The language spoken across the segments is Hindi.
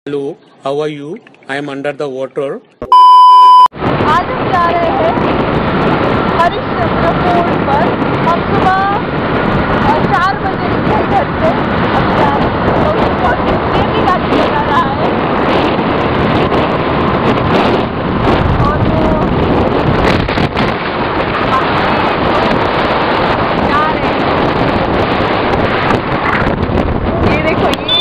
Hello, how are you? I am under the water. आज हम जा रहे हैं हरिश्चंद्र फोर्ट पर। हम सुबह 4 बजे निकले घर से। अब जा रहे हैं तो बहुत तेजी गाड़ी चला रहा है और वो जा रहे हैं। ये देखो ये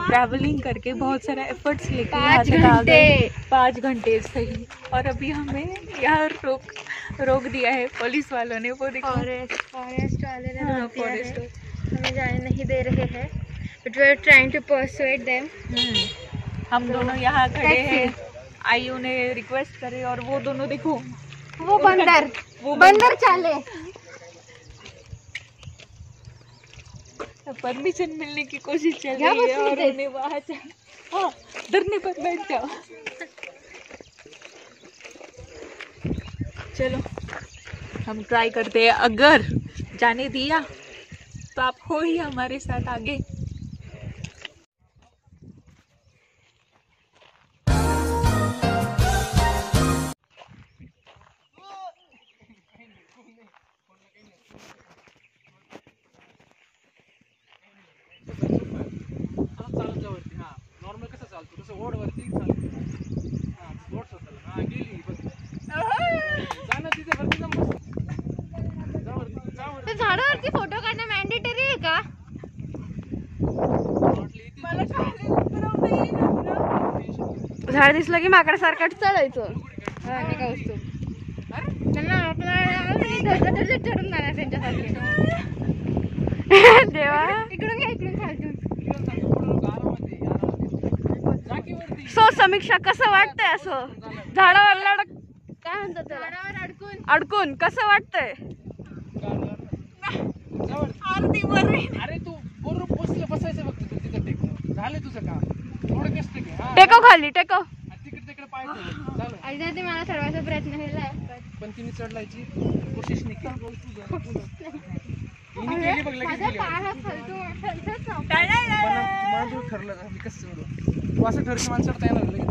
ट्रैवलिंग करके बहुत सारा एफर्ट्स लेके यहाँ तक आ गए। 5 घंटे सही। और अभी हमें यहाँ रोक दिया है पुलिस वालों ने। वो देखो फॉरेस्ट वाले ने रोक दिया है, हमें जाने नहीं दे रहे हैं। But we are trying to persuade them. हम दोनों यहाँ खड़े हैं। आयु ने रिक्वेस्ट करे और वो दोनों देखो वो बंदर चाले परमिशन मिलने की कोशिश चल रही है और उन्हें वहाँ धरने पर बैठ जाओ। चलो हम ट्राई करते हैं, अगर जाने दिया तो आप हो ही हमारे साथ आगे। झाडावरती फोटो काढणं मॅन्डेटरी आहे का? झाड दिसलं की माकडासारखं चढायचं. नाही का वस्तू त्यांना आपल्याला चढून जाणार त्यांच्यासारखे. देवा इकडून घ्या, इकडून खालून. सो समीक्षा कसं वाटतंय असं झाडावर काय म्हणतात त्याला, झाडावर अडकून कसं वाटतंय? अरे तू बरोबर पोचलं बसायचं फक्त तू तिथं टेक झालं तुझं काम. थोडं कष्ट घे. टेको खाली टेको. तिकडे पाय झालं. आणि ते मला चढवायचा प्रयत्न केला पण तिने चढलायची कोशिश नाही केली. केली बघ लगेच गेली. माझं ठरलं मी कसं चढू. तू असं ठरकी माणसं चढता येणार लगेच.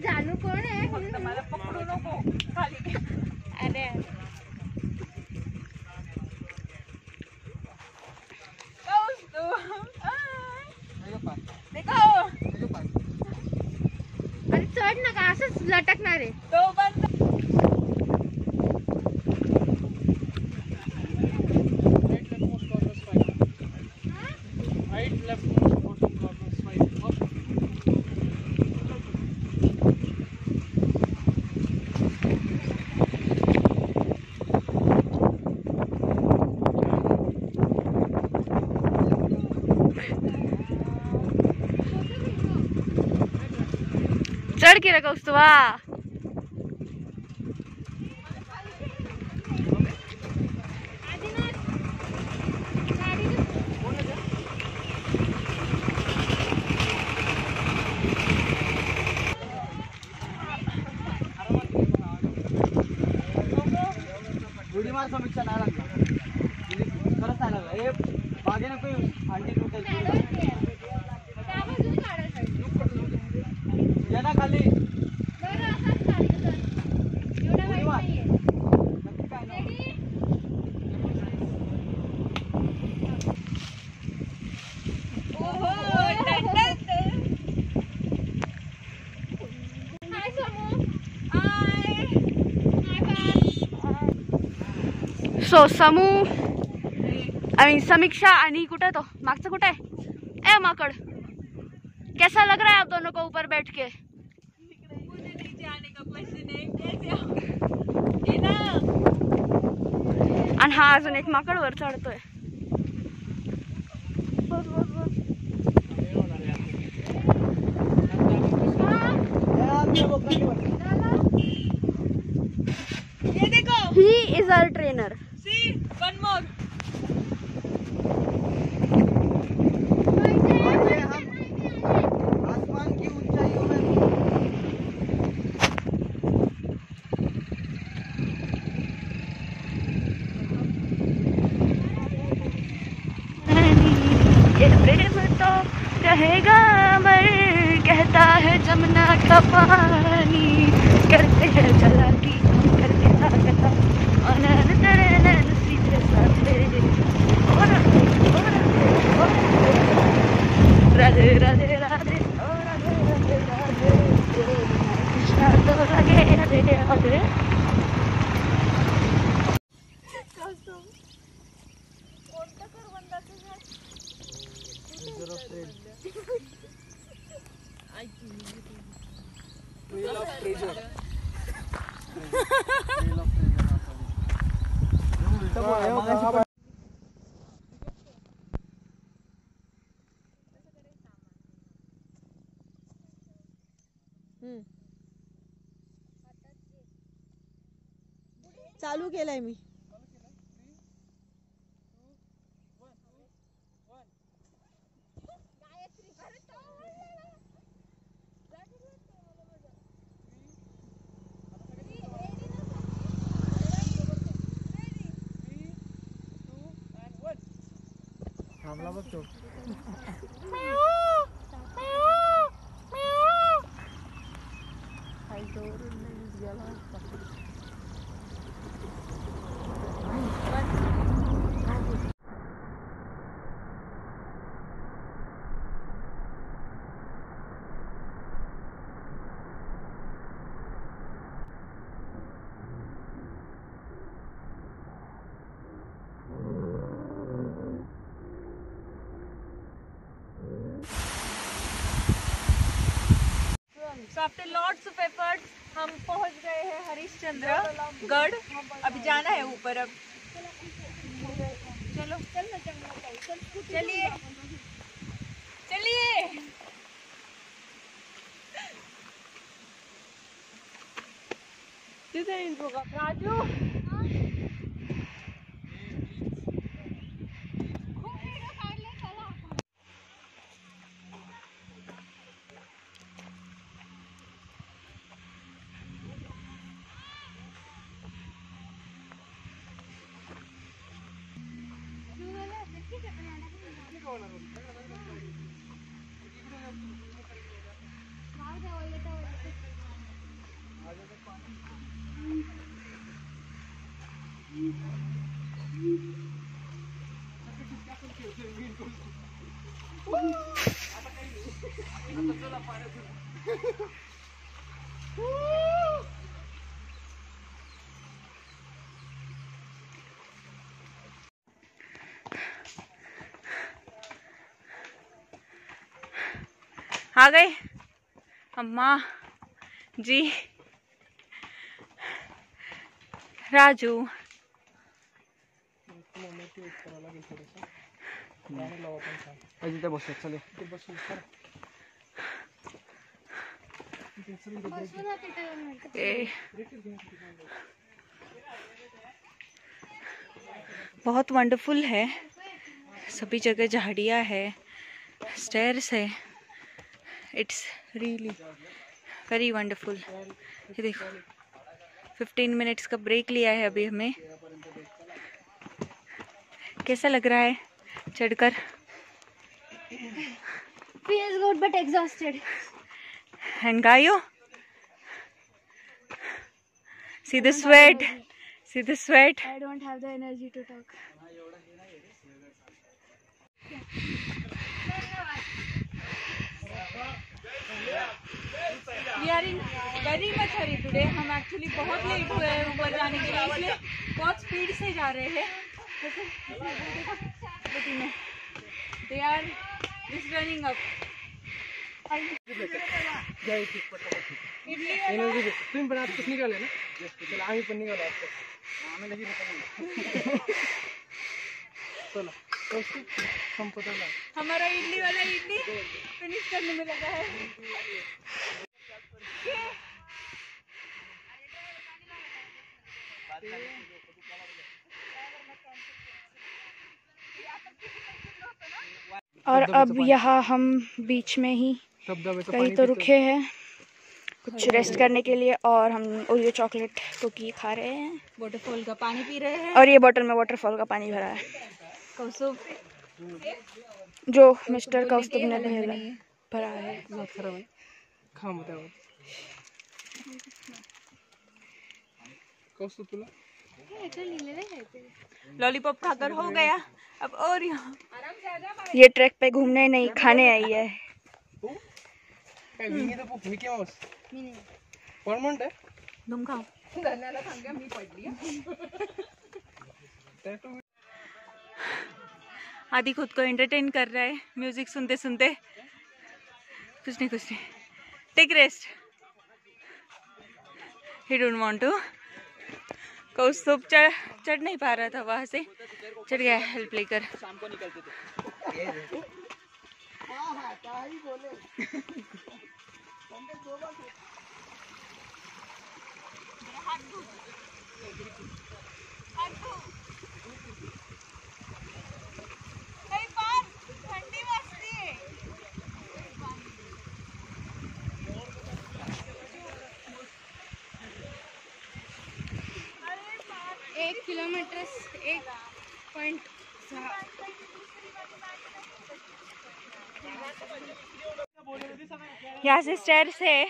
जानू कोण आहे? मला पकडू नको खाली. अरे अरे चढ नका, असंच लटकणार आहे तो बंद. चढ की रे कौस्तुभा. उडी मार समीक्षा नाही लागला. खरंच नाही लागला. हे मागे नको अंडी ये ना खाली. सो समू समीक्षा आणि कुठे तो मागचा कुठे आहे? ए माकड़, कैसा लग रहा है आप दोनों को ऊपर बैठ के? मुझे नीचे आने का क्वेश्चन है, कैसे आओ? आणि हा अजून एक माकड वर चढतोय. बस बस बस. He is our trainer. See, one more. आसमान की ऊंचाइयों में ये प्रेम तो रहेगा अमर, कहता है जमुना का पानी. करते हैं चलाकी, करते हैं अनन तरन सीधे साथे. राधे राधे राधे, ओ राधे राधे राधे, कृष्णा तो राधे राधे राधे. कोणत्या करवंदाचं झाड? Wheel of treasure. चालू केलाय मी. थांबला बघ तो. So after lots of efforts हम पहुंच गए हैं हरिश्चंद्र गढ़. अभी जाना है ऊपर. अब चलो चलिए चलिए. राजू आ गए अम्मा जी, राजू. अजून त्या बसत चालेल. बहुत वंडरफुल है. सभी जगह झाड़ियाँ है, स्टेयर्स है. It's really very wonderful. ये देखो 15 मिनट्स का ब्रेक लिया है अभी हमें. कैसा लग रहा है चढ़कर? Feels good but exhausted. And Gayo, see the sweat. See the sweat. I don't have the energy to talk. We are in very much hurry today. हम एक्चुअली बहुत लेट हुए हैं ऊपर जाने के लिए, इसलिए बहुत स्पीड से जा रहे हैं. They are just running up. तुम्ही पण आता निघाले ना. चला आम्ही पण निघालो आता. चलो संपत आला. हमारा इडली वाला इडली फिनिश करने में लगा है. और अब यहाँ हम बीच में ही कहीं तो रुके हैं कुछ रेस्ट करने के लिए, और हम ओरियो चॉकलेट कुकी खा रहे हैं, वाटरफॉल का पानी पी रहे हैं. और ये बोतल में वाटरफॉल का पानी भरा है कौसुब जो मिस्टर कौस्तुभ ने भरा है. खराब आहे. खा मग त्यावर. कौस्तुभ तुला लॉलीपॉप खाकर हो गया. अब और यहाँ ये ट्रैक पे घूमने नहीं खाने आई है. काय विंगी तर मिकी माऊस परमनंट आहे. तुम खाओ. आदि खुद को एंटरटेन कर रहा है म्यूजिक सुनते सुनते. कुछ नहीं take rest. He don't want to. Kaustubh चढ़ नहीं पा रहा था, वहां से चढ़ गया हेल्प लेकर. एक किलोमीटर 1.6 यहाँ से स्टेयर्स है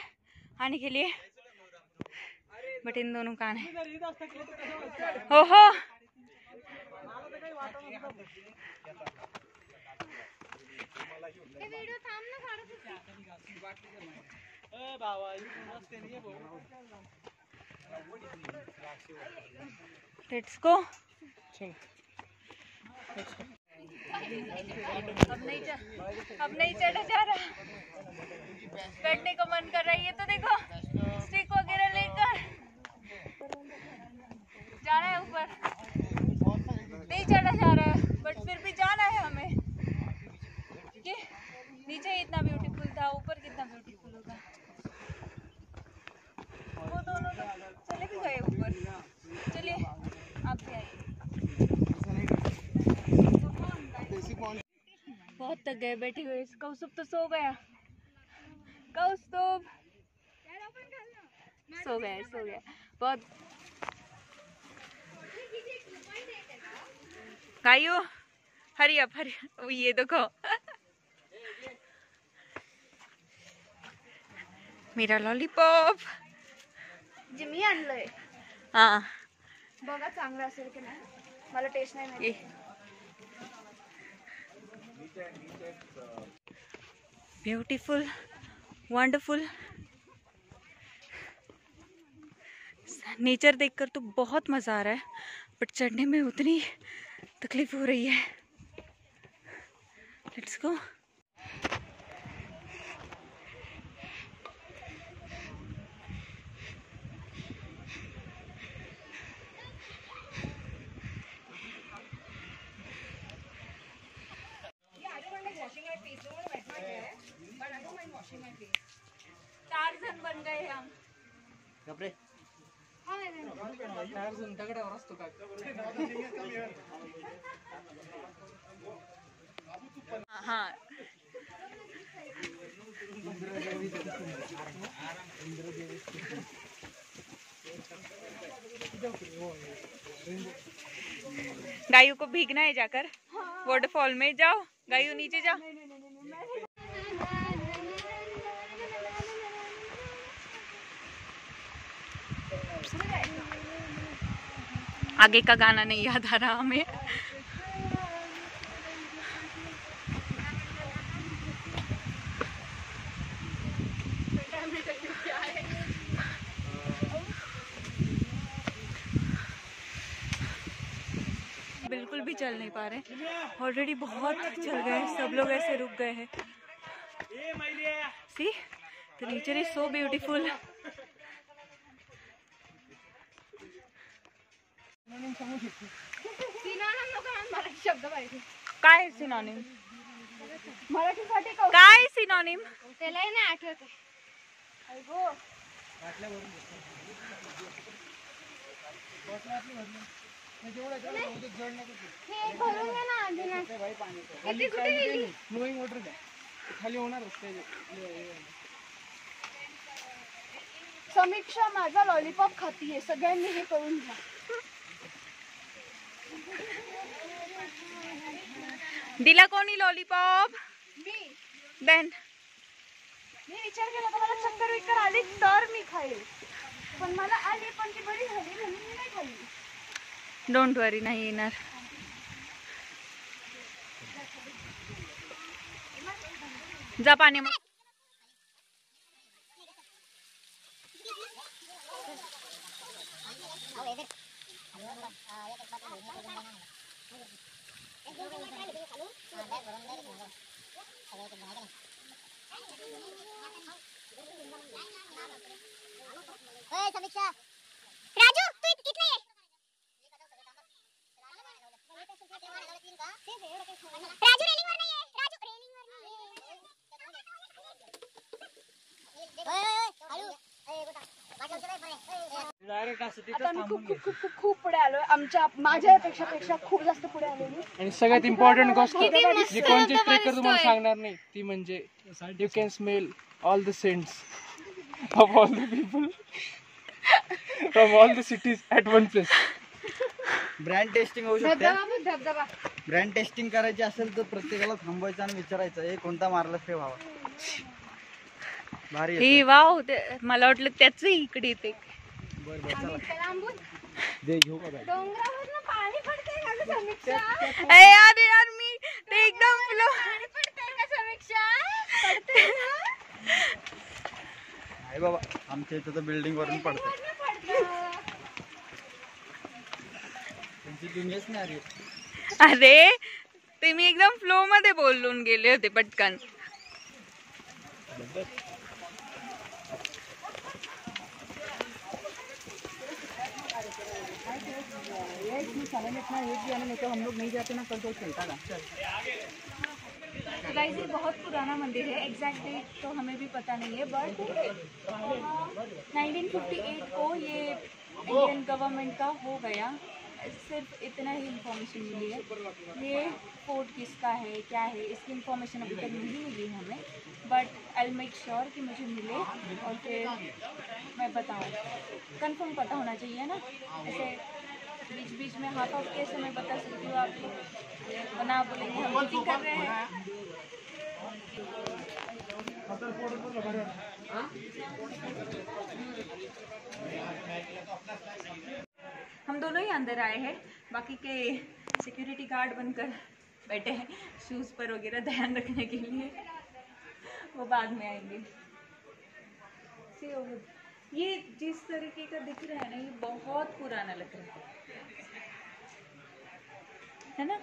आने के लिए, बट इन दोनों कान है. ओहो लेट्स गो. अब नहीं चढ़ा जा रहा. बैठने को मन कर रहा है. ये तो देखो स्टिक वगैरह लेकर जाना है ऊपर. नहीं चढ़ा जा रहा है, बट फिर भी जाना है हमें. कि नीचे इतना ब्यूटीफुल था, ऊपर कितना ब्यूटीफुल होगा. वो दोनों तो चले भी गए ऊपर. चलिए आप भी आइए. बहुत थक गए बैठे हुए. कौस्तुभ तो सो गया. कौस्तुभ सो गया बहुत. गाइयो हरी अप. ये देखो मेरा लॉलीपॉप. जिम्मी आणलंय. हाँ बघा चांगलं असेल की नाही, मला टेस्ट नाही माहिती. ब्यूटीफुल वंडरफुल नेचर देखकर तो बहुत मज़ा आ रहा है, बट चढ़ने में उतनी तकलीफ हो रही है. Let's go. टार्झन बन गए हम. टार्झन दगडावर असतो का? हाँ गायों को भीगना है जाकर. वाटरफॉल में जाओ, गायों नीचे जाओ. आगे का गाना नहीं याद आ रहा हमें. बिल्कुल भी चल नहीं पा रहे. ऑलरेडी बहुत चल गए. सब लोग ऐसे रुक गए हैं. See the nature is so beautiful. Synonym सांगू शकतो. शब्द पाहिजे काय सिनोनिम? मराठीसाठी काय सिनोनिम? त्यालाही नाही आठवत आहे. हे भरून घे ना अंजना. किती कुठे गेली? फ्लोईंग वॉटर द्या, खाली होणारच ते. समीक्षा माझा लॉलीपॉप खातीये, सगळ्यांनी हे करून घ्या. दिला कोणी लॉलीपॉप? मी देन विचार केला तर मला चक्कर विक्कर आली तर मी खाईल, पण मला आली पण ती बरी झाली म्हणून मी नाही खाल्ली. डोंट वरी, नाही येणार. जा पाण्यामध्ये. समीक्षा, राजू तू कितना है? राजू रेलिंग वर नाही आहे. राजू रेलिंग वर नाही आहे. आता मी खूप खूप खूप खूप खूप पुढे आलोय. माझ्या पेक्षा खूप जास्त पुढे आलेली. आणि सगळ्यात इम्पॉर्टंट गोष्ट जी कोणची ट्रेकर तुम्हाला सांगणार नाही ती म्हणजे you can smell all the saints of all the people from all the cities at one place. Brand testing होऊ शकते. धबधबा ब्रँड टेस्टिंग करायची असेल तर प्रत्येकाला थांबवायचं आणि विचारायचं हे कोणता मारला ते व्हावा. भारी हे वाव, मला वाटलं त्याच इकडे येते. डोंगरावरनं पाणी पडतंय का गं समीक्षा? यार यार मी ते एकदम फ्लो. पाणी पडतंय का समीक्षा? पडतंय ना? आहे बाबा, आमच्या इथं तर बिल्डिंग वरून पडतं. त्यांची दुनियाच नाही आली. अरे ते मी एकदम फ्लो मध्ये बोलून गेले होते पटकन. गाइस ये बहुत पुराना मंदिर है. एग्जैक्ट डेट तो हमें भी पता नहीं है, बट 1958 को ये इंडियन गवर्नमेंट का हो गया. सिर्फ इतना ही इंफॉर्मेशन मिली है. ये फोर्ट किसका है, क्या है, इसकी इंफॉर्मेशन अभी तक नहीं मिली है हमें, but I will make sure कि मुझे मिले और फिर मैं बताऊँ. कंफर्म पता होना चाहिए ना, ऐसे बीच बीच में हाफ ऑफ कैसे मैं बता सकती हूँ आपको, वरना आप बोलेंगे हम चीटिंग कर रहे हैं. हम दोनों ही अंदर आए हैं, बाकी के सिक्योरिटी गार्ड बनकर बैठे हैं शूज़ पर वगैरह ध्यान रखने के लिए, वो बाद में आएंगे. ये जिस तरीके का दिख रहा है ना, ये बहुत पुराना लग रहा है ना.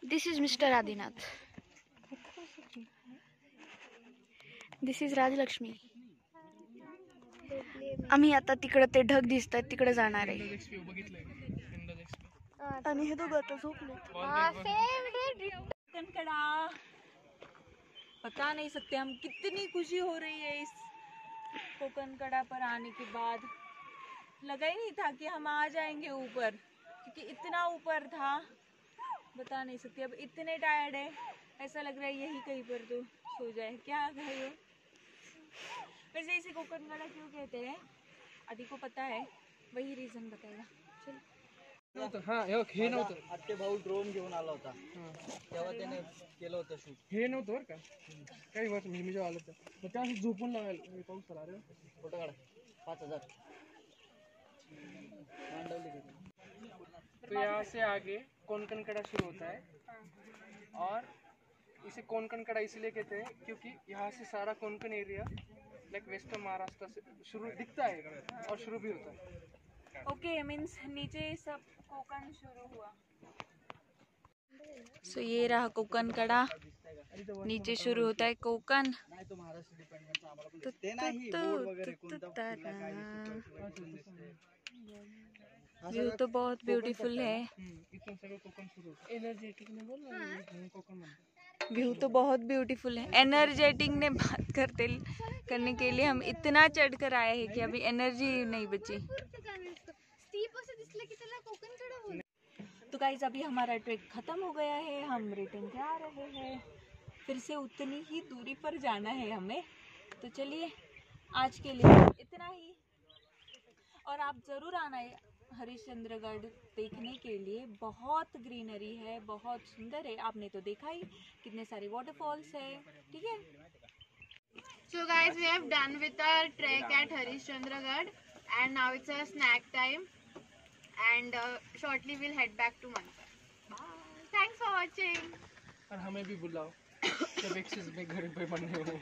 This is Mr. Adinath. This is Rajlakshmi. आम्ही आता तिकडे ते ढग दिसतात तिकडे जाणार आहे. आणि हे दोघं आता झोपले. कनकड़ा बता नहीं सकते हम कितनी खुशी हो रही है इस कोकनकड़ा पर आने के बाद. लगा ही नहीं था कि हम आ जाएंगे ऊपर, क्योंकि इतना ऊपर था बता नहीं सकती। अब इतने टायर्ड है, ऐसा लग रहा है यही कहीं पर तो सो जाए। क्या कहे हो? वैसे इसे कोकनगढ़ा क्यों कहते हैं आदि को पता है, वही रीजन बताएगा। चलो हे नव्हतं आत्ते भाऊ ड्रोन घेऊन आला होता तेव्हा त्याने केलं होतं शूट. हे नव्हतं बरं का काही वर्ष मी जेव्हा आलो तर मग त्या झोपून लावायला पाऊस आला रे. फोटो काढ 5,000 मांडवली का? तो यहाँ से आगे कोंकण कड़ा शुरू होता है और इसे कोंकण कड़ा इसलिए कहते हैं क्योंकि यहाँ से सारा Konkan area like western Maharashtra से शुरू दिखता है और शुरू भी होता है. ओके, मीन्स नीचे सब कोकण शुरू हुआ। सो ये रहा कोकण कड़ा, नीचे शुरू होता है कोकण। नाही तो महाराष्ट्र डिपार्टमेंटचा आम्हाला पण ते नाही बोर्ड वगैरे कोणता कुठला काय सिच्युएशन दिसते. व्यू तो बहुत ब्यूटीफुल है, इथून सगळं कोकण सुरू होतं. एनर्जेटिक ने बोल ना कोकण म्हणतात. व्यू तो बहुत ब्यूटीफुल है। एनर्जेटिक ने बात करने के लिए हम इतना चढ़ कर आए हैं कि अभी एनर्जी नहीं बची। तो गाइस अभी हमारा ट्रैक खत्म हो गया है, हम रिटर्न जा रहे हैं। फिर से उतनी ही दूरी पर जाना है हमें, तो चलिए आज के लिए इतना ही। और आप ज़रूर आना है हरिश्चंद्रगढ़ देखने के लिए, बहुत ग्रीनरी है, बहुत सुंदर है। आपने तो देखा ही कितने सारे वाटरफॉल्स है, ठीक है। So guys, we have done with our trek at Harishchandragarh and now it's a snack time and shortly we'll head back to Mansar. Bye. Thanks for watching. और हमें भी बुलाओ जब एक्सेस में घर पे बनने हो.